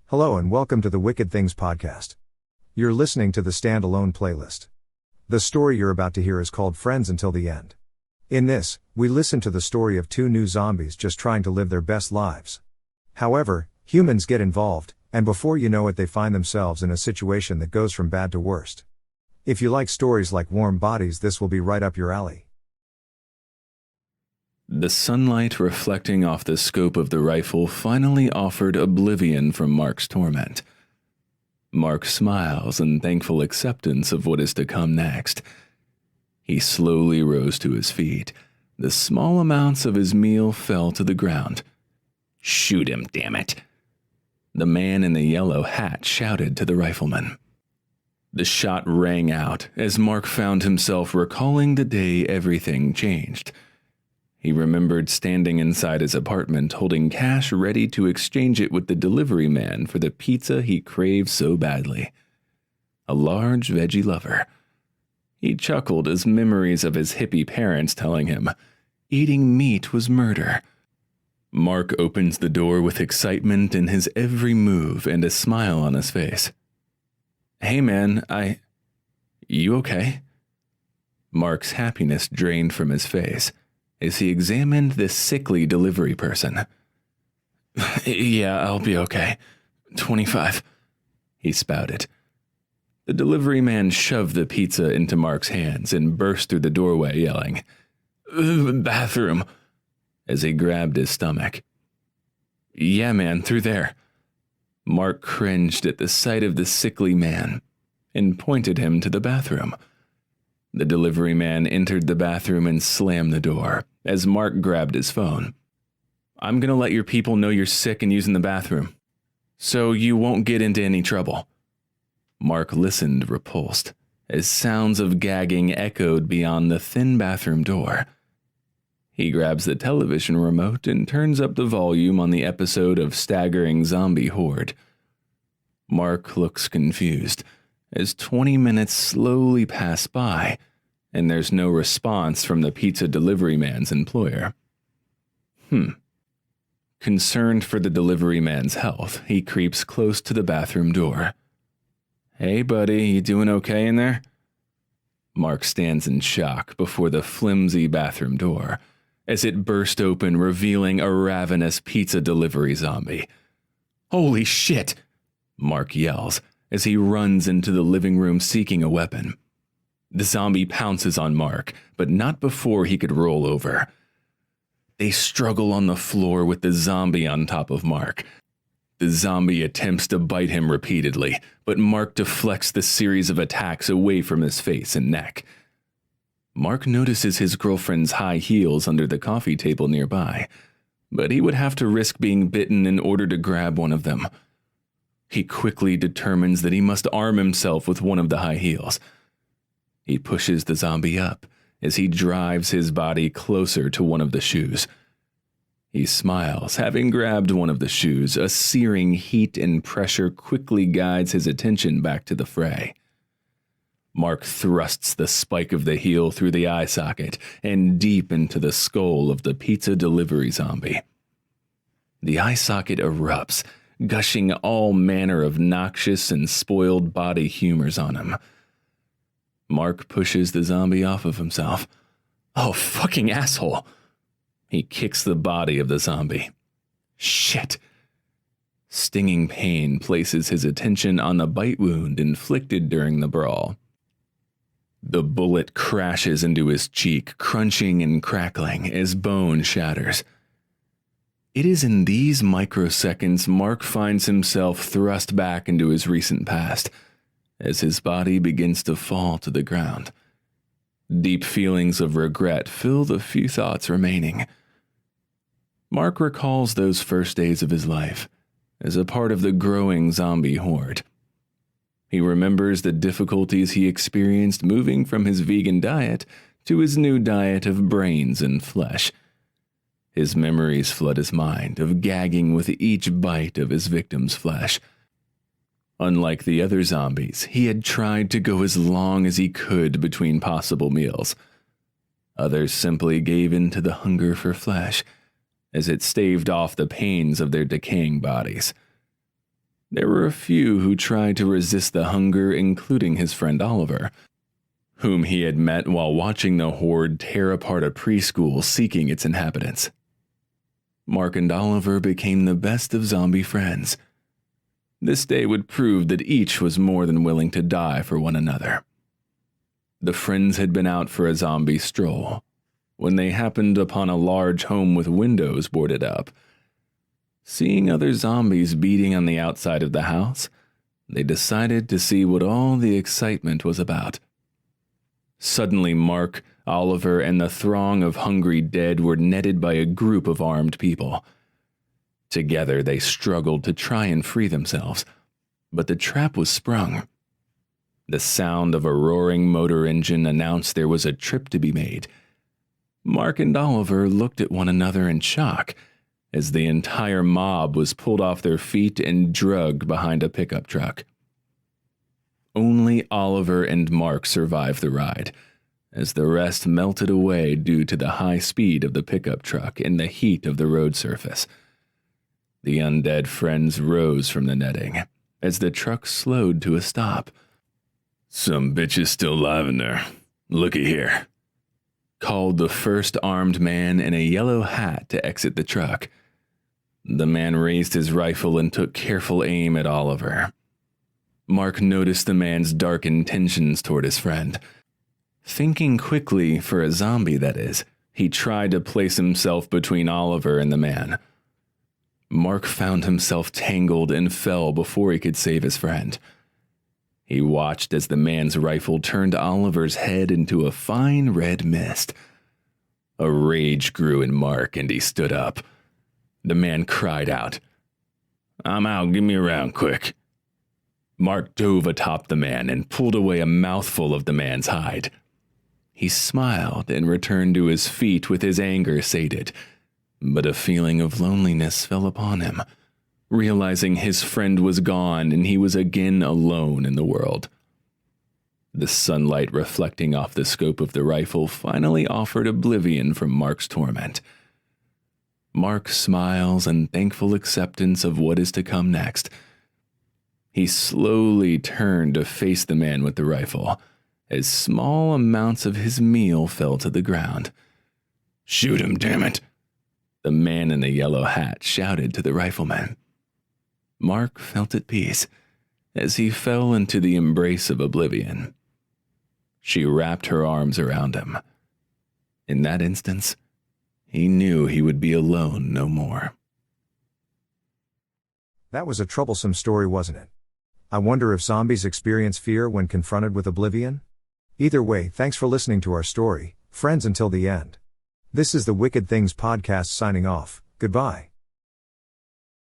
Hello and welcome to the Wicked Things podcast. You're listening to the standalone playlist. The story you're about to hear is called Friends Until the End. In this, we listen to the story of two new zombies just trying to live their best lives. However, humans get involved, and before you know it they find themselves in a situation that goes from bad to worst. If you like stories like Warm Bodies, this will be right up your alley. The sunlight reflecting off the scope of the rifle finally offered oblivion from Mark's torment. Mark smiles in thankful acceptance of what is to come next. He slowly rose to his feet. The small amounts of his meal fell to the ground. "Shoot him, damn it!" The man in the yellow hat shouted to the rifleman. The shot rang out as Mark found himself recalling the day everything changed. He remembered standing inside his apartment holding cash ready to exchange it with the delivery man for the pizza he craved so badly. A large veggie lover. He chuckled as memories of his hippie parents telling him, eating meat was murder. Mark opens the door with excitement in his every move and a smile on his face. "Hey man, You okay?" Mark's happiness drained from his face as he examined the sickly delivery person. "Yeah, I'll be okay. 25, he spouted. The delivery man shoved the pizza into Mark's hands and burst through the doorway yelling, "Bathroom," as he grabbed his stomach. "Yeah, man, through there." Mark cringed at the sight of the sickly man and pointed him to the bathroom. The delivery man entered the bathroom and slammed the door as Mark grabbed his phone. "I'm going to let your people know you're sick and using the bathroom, so you won't get into any trouble." Mark listened repulsed as sounds of gagging echoed beyond the thin bathroom door. He grabs the television remote and turns up the volume on the episode of Staggering Zombie Horde. Mark looks confused as 20 minutes slowly pass by and there's no response from the pizza delivery man's employer. Concerned for the delivery man's health, he creeps close to the bathroom door. "Hey buddy, you doing okay in there?" Mark stands in shock before the flimsy bathroom door as it burst open, revealing a ravenous pizza delivery zombie. "Holy shit!" Mark yells as he runs into the living room seeking a weapon. The zombie pounces on Mark, but not before he could roll over. They struggle on the floor with the zombie on top of Mark. The zombie attempts to bite him repeatedly, but Mark deflects the series of attacks away from his face and neck. Mark notices his girlfriend's high heels under the coffee table nearby, but he would have to risk being bitten in order to grab one of them. He quickly determines that he must arm himself with one of the high heels. He pushes the zombie up as he drives his body closer to one of the shoes. He smiles, having grabbed one of the shoes. A searing heat and pressure quickly guides his attention back to the fray. Mark thrusts the spike of the heel through the eye socket and deep into the skull of the pizza delivery zombie. The eye socket erupts, gushing all manner of noxious and spoiled body humors on him. Mark pushes the zombie off of himself. "Oh, fucking asshole!" He kicks the body of the zombie. Shit! Stinging pain places his attention on the bite wound inflicted during the brawl. The bullet crashes into his cheek, crunching and crackling as bone shatters. It is in these microseconds Mark finds himself thrust back into his recent past as his body begins to fall to the ground. Deep feelings of regret fill the few thoughts remaining. Mark recalls those first days of his life as a part of the growing zombie horde. He remembers the difficulties he experienced moving from his vegan diet to his new diet of brains and flesh. His memories flood his mind of gagging with each bite of his victim's flesh. Unlike the other zombies, he had tried to go as long as he could between possible meals. Others simply gave in to the hunger for flesh, as it staved off the pains of their decaying bodies. There were a few who tried to resist the hunger, including his friend Oliver, whom he had met while watching the horde tear apart a preschool seeking its inhabitants. Mark and Oliver became the best of zombie friends. This day would prove that each was more than willing to die for one another. The friends had been out for a zombie stroll when they happened upon a large home with windows boarded up. Seeing other zombies beating on the outside of the house, they decided to see what all the excitement was about. Suddenly, Mark, Oliver, and the throng of hungry dead were netted by a group of armed people. Together, they struggled to try and free themselves, but the trap was sprung. The sound of a roaring motor engine announced there was a trip to be made. Mark and Oliver looked at one another in shock as the entire mob was pulled off their feet and dragged behind a pickup truck. Only Oliver and Mark survived the ride, as the rest melted away due to the high speed of the pickup truck and the heat of the road surface. The undead friends rose from the netting as the truck slowed to a stop. "Some bitch is still alive in there. Looky here," called the first armed man in a yellow hat to exit the truck. The man raised his rifle and took careful aim at Oliver. Mark noticed the man's dark intentions toward his friend. Thinking quickly, for a zombie that is, he tried to place himself between Oliver and the man. Mark found himself tangled and fell before he could save his friend. He watched as the man's rifle turned Oliver's head into a fine red mist. A rage grew in Mark and he stood up. The man cried out, "I'm out, give me a round quick." Mark dove atop the man and pulled away a mouthful of the man's hide. He smiled and returned to his feet with his anger sated, but a feeling of loneliness fell upon him, realizing his friend was gone and he was again alone in the world. The sunlight reflecting off the scope of the rifle finally offered oblivion from Mark's torment. Mark smiles and thankful acceptance of what is to come next. He slowly turned to face the man with the rifle, as small amounts of his meal fell to the ground. "Shoot him, damn it!" the man in the yellow hat shouted to the rifleman. Mark felt at peace as he fell into the embrace of oblivion. She wrapped her arms around him. In that instance, he knew he would be alone no more. That was a troublesome story, wasn't it? I wonder if zombies experience fear when confronted with oblivion? Either way, thanks for listening to our story, friends, until the end. This is the Wicked Things podcast signing off. Goodbye.